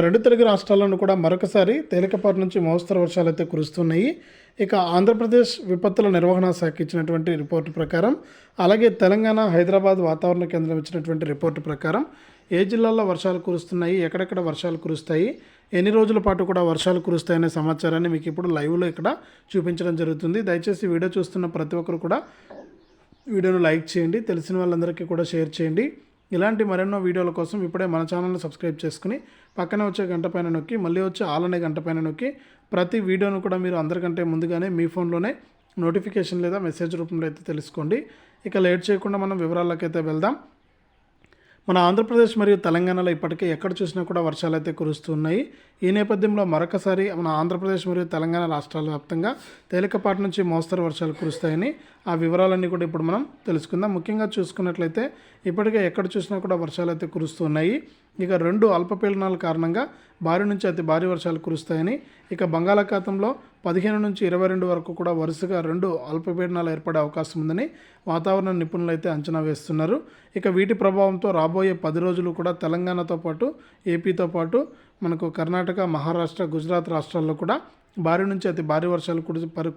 రెండు తెలుగు రాష్ట్రాలను కూడా మరొకసారి తేలికపాటి నుంచి మోస్తరు వర్షాలు అయితే కురుస్తున్నాయి. ఇక ఆంధ్రప్రదేశ్ విపత్తుల నిర్వహణ శాఖ ఇచ్చినటువంటి రిపోర్టు ప్రకారం, అలాగే తెలంగాణ హైదరాబాద్ వాతావరణ కేంద్రం ఇచ్చినటువంటి రిపోర్టు ప్రకారం ఏ జిల్లాల్లో వర్షాలు కురుస్తున్నాయి, ఎక్కడెక్కడ వర్షాలు కురుస్తాయి, ఎన్ని రోజుల పాటు కూడా వర్షాలు కురుస్తాయనే సమాచారాన్ని మీకు ఇప్పుడు లైవ్లో ఇక్కడ చూపించడం జరుగుతుంది. దయచేసి వీడియో చూస్తున్న ప్రతి ఒక్కరు కూడా వీడియోను లైక్ చేయండి, తెలిసిన వాళ్ళందరికీ కూడా షేర్ చేయండి. ఇలాంటి మరెన్నో వీడియోల కోసం ఇప్పుడే మన ఛానల్ని సబ్స్క్రైబ్ చేసుకుని పక్కనే వచ్చే గంట పైన నొక్కి మళ్ళీ వచ్చే ఆల్ అనే గంట పైన నొక్కి ప్రతి వీడియోను కూడా మీరు అందరికంటే ముందుగానే మీ ఫోన్లోనే నోటిఫికేషన్ లేదా మెసేజ్ రూపంలో అయితే తెలుసుకోండి. ఇక లేట్ చేయకుండా మనం వివరాలకైతే వెళ్దాం. మన ఆంధ్రప్రదేశ్ మరియు తెలంగాణలో ఇప్పటికే ఎక్కడ చూసినా కూడా వర్షాలు అయితే కురుస్తున్నాయి. ఈ నేపథ్యంలో మరొకసారి మన ఆంధ్రప్రదేశ్ మరియు తెలంగాణ రాష్ట్రాల వ్యాప్తంగా తేలికపాటి నుంచి మోస్తరు వర్షాలు కురుస్తాయని ఆ వివరాలన్నీ కూడా ఇప్పుడు మనం తెలుసుకుందాం. ముఖ్యంగా చూసుకున్నట్లయితే ఇప్పటికే ఎక్కడ చూసినా కూడా వర్షాలు అయితే కురుస్తున్నాయి. ఇక 2 అల్పపీడనాల కారణంగా భారీ నుంచి అతి భారీ వర్షాలు కురుస్తాయని, ఇక బంగాళాఖాతంలో 15 నుంచి 22 వరకు కూడా వరుసగా 2 అల్పపీడనాలు ఏర్పడే అవకాశం ఉందని వాతావరణ నిపుణులు అయితే అంచనా వేస్తున్నారు. ఇక వీటి ప్రభావంతో రాబోయే 10 రోజులు కూడా తెలంగాణతో పాటు ఏపీతో పాటు మనకు కర్ణాటక, మహారాష్ట్ర, గుజరాత్ రాష్ట్రాల్లో కూడా భారీ నుంచి అతి భారీ వర్షాలు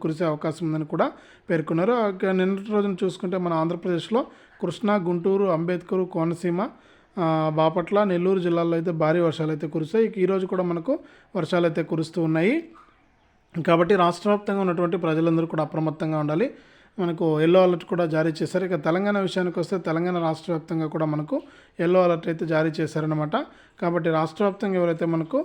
కురిసే అవకాశం ఉందని కూడా పేర్కొన్నారు. నిన్నటి రోజున చూసుకుంటే మన ఆంధ్రప్రదేశ్లో కృష్ణా, గుంటూరు, అంబేద్కర్, కోనసీమ, బాపట్ల, నెల్లూరు జిల్లాల్లో అయితే భారీ వర్షాలు అయితే కురుస్తాయి. ఈరోజు కూడా మనకు వర్షాలు అయితే కురుస్తూ ఉన్నాయి. కాబట్టి రాష్ట్ర వ్యాప్తంగా ఉన్నటువంటి ప్రజలందరూ కూడా అప్రమత్తంగా ఉండాలి. మనకు ఎల్లో అలర్ట్ కూడా జారీ చేశారు. ఇక తెలంగాణ విషయానికి వస్తే తెలంగాణ రాష్ట్ర వ్యాప్తంగా కూడా మనకు ఎల్లో అలర్ట్ అయితే జారీ చేశారనమాట. కాబట్టి రాష్ట్ర వ్యాప్తంగా ఎవరైతే మనకు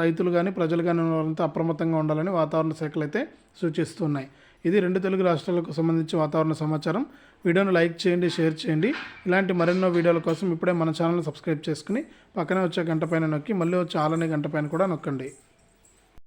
రైతులు కానీ ప్రజలు కానీ ఉన్నవారంతా అప్రమత్తంగా ఉండాలని వాతావరణ శాఖలు అయితే సూచిస్తున్నాయి. ఇది 2 తెలుగు రాష్ట్రాలకు సంబంధించి వాతావరణ సమాచారం. వీడియోను లైక్ చేయండి, షేర్ చేయండి. ఇలాంటి మరెన్నో వీడియోల కోసం ఇప్పుడే మన ఛానల్ని సబ్స్క్రైబ్ చేసుకుని పక్కనే వచ్చే గంట పైన నొక్కి మళ్ళీ వచ్చే ఆల్ అనే గంట పైన కూడా నొక్కండి.